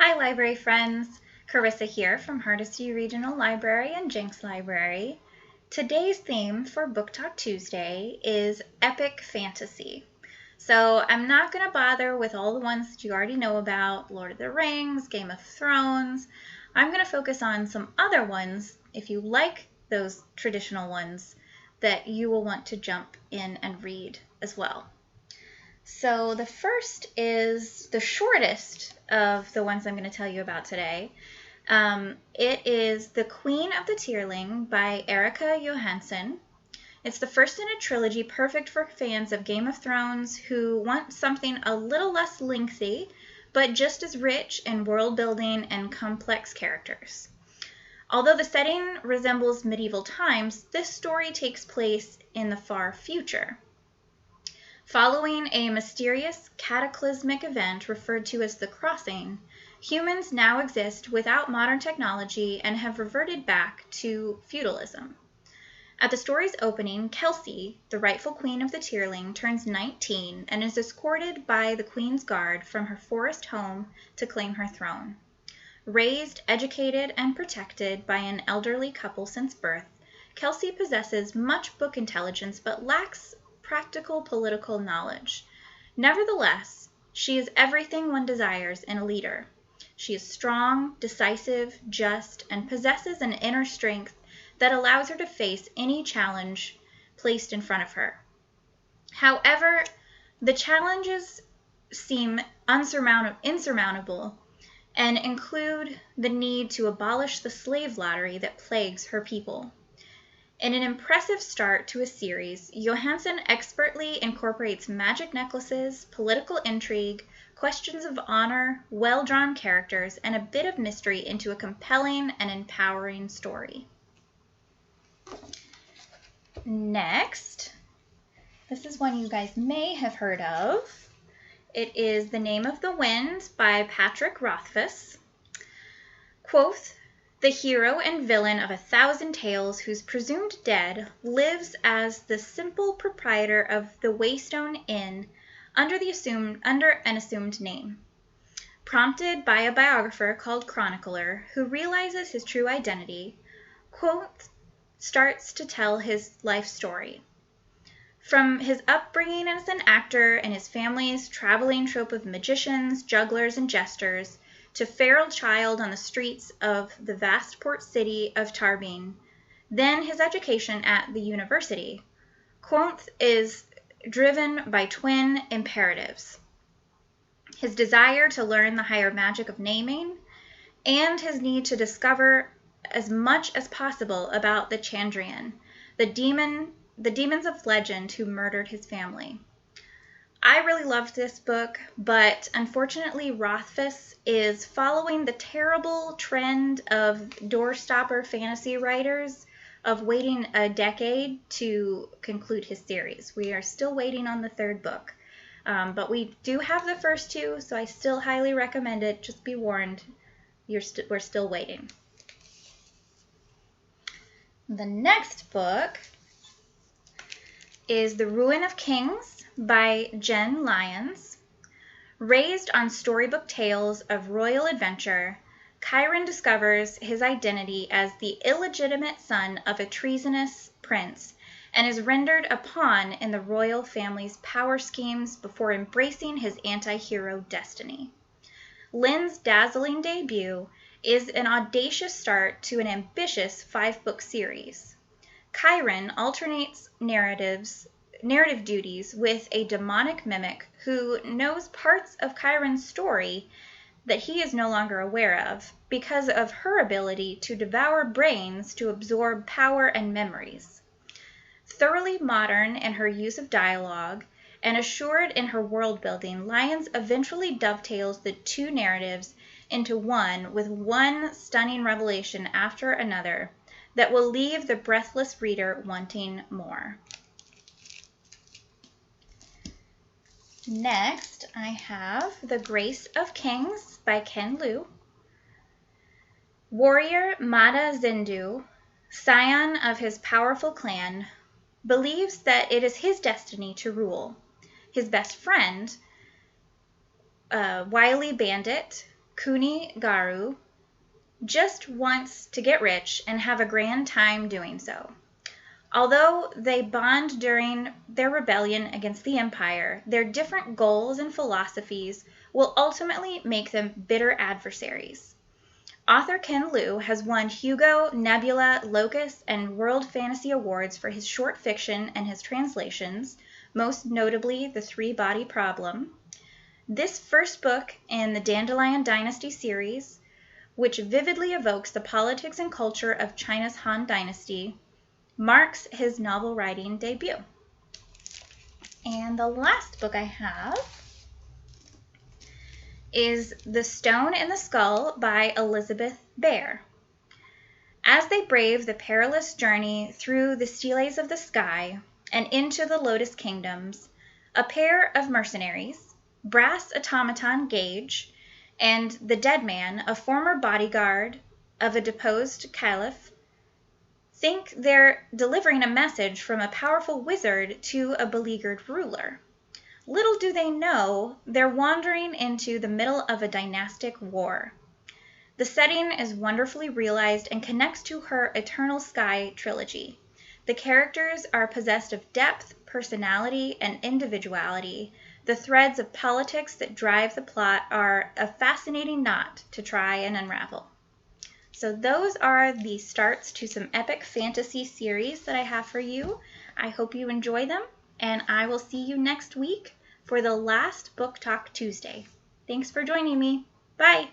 Hi, library friends. Carissa here from Hardesty Regional Library and Jenks Library. Today's theme for Book Talk Tuesday is epic fantasy. So I'm not going to bother with all the ones that you already know about, Lord of the Rings, Game of Thrones. I'm going to focus on some other ones, if you like those traditional ones, that you will want to jump in and read as well. So the first is the shortest of the ones I'm going to tell you about today. It is The Queen of the Tearling by Erica Johansson. It's the first in a trilogy perfect for fans of Game of Thrones who want something a little less lengthy, but just as rich in world building and complex characters. Although the setting resembles medieval times, this story takes place in the far future. Following a mysterious, cataclysmic event referred to as the Crossing, humans now exist without modern technology and have reverted back to feudalism. At the story's opening, Kelsey, the rightful queen of the Tearling, turns 19 and is escorted by the Queen's Guard from her forest home to claim her throne. Raised, educated, and protected by an elderly couple since birth, Kelsey possesses much book intelligence but lacks practical political knowledge. Nevertheless, she is everything one desires in a leader. She is strong, decisive, just, and possesses an inner strength that allows her to face any challenge placed in front of her. However, the challenges seem insurmountable and include the need to abolish the slave lottery that plagues her people. In an impressive start to a series, Johansson expertly incorporates magic necklaces, political intrigue, questions of honor, well-drawn characters, and a bit of mystery into a compelling and empowering story. Next, this is one you guys may have heard of. It is The Name of the Wind by Patrick Rothfuss. Quoth, the hero and villain of 1,000 tales whose presumed dead lives as the simple proprietor of the Waystone Inn under an assumed name. Prompted by a biographer called Chronicler, who realizes his true identity, Quoth starts to tell his life story. From his upbringing as an actor and his family's traveling troupe of magicians, jugglers, and jesters, to feral child on the streets of the vast port city of Tarbine, then his education at the university, Quoth is driven by twin imperatives: his desire to learn the higher magic of naming, and his need to discover as much as possible about the Chandrian, the demons of legend who murdered his family. I really loved this book, but unfortunately Rothfuss is following the terrible trend of doorstopper fantasy writers of waiting a decade to conclude his series. We are still waiting on the third book, but we do have the first two, so I still highly recommend it. Just be warned, we're still waiting. The next book is The Ruin of Kings by Jen Lyons. Raised on storybook tales of royal adventure, Chiron discovers his identity as the illegitimate son of a treasonous prince and is rendered a pawn in the royal family's power schemes before embracing his anti-hero destiny. Lynn's dazzling debut is an audacious start to an ambitious 5-book series. Chiron alternates narrative duties with a demonic mimic who knows parts of Chiron's story that he is no longer aware of because of her ability to devour brains to absorb power and memories. Thoroughly modern in her use of dialogue and assured in her world building, Lyons eventually dovetails the two narratives into one with one stunning revelation after another that will leave the breathless reader wanting more. Next, I have The Grace of Kings by Ken Liu. Warrior Mada Zindu, scion of his powerful clan, believes that it is his destiny to rule. His best friend, a wily bandit Kunigaru just wants to get rich and have a grand time doing so. Although they bond during their rebellion against the Empire, their different goals and philosophies will ultimately make them bitter adversaries. Author Ken Liu has won Hugo, Nebula, Locus, and World Fantasy Awards for his short fiction and his translations, most notably The Three-Body Problem. This first book in the Dandelion Dynasty series, which vividly evokes the politics and culture of China's Han Dynasty, marks his novel writing debut. And the last book I have is The Stone in the Skull by Elizabeth Bear. As they brave the perilous journey through the steles of the sky and into the Lotus Kingdoms, a pair of mercenaries, Brass Automaton Gage and the Dead Man, a former bodyguard of a deposed caliph, think they're delivering a message from a powerful wizard to a beleaguered ruler. Little do they know, they're wandering into the middle of a dynastic war. The setting is wonderfully realized and connects to her Eternal Sky trilogy. The characters are possessed of depth, personality, and individuality. The threads of politics that drive the plot are a fascinating knot to try and unravel. So those are the starts to some epic fantasy series that I have for you. I hope you enjoy them, and I will see you next week for the last Book Talk Tuesday. Thanks for joining me. Bye!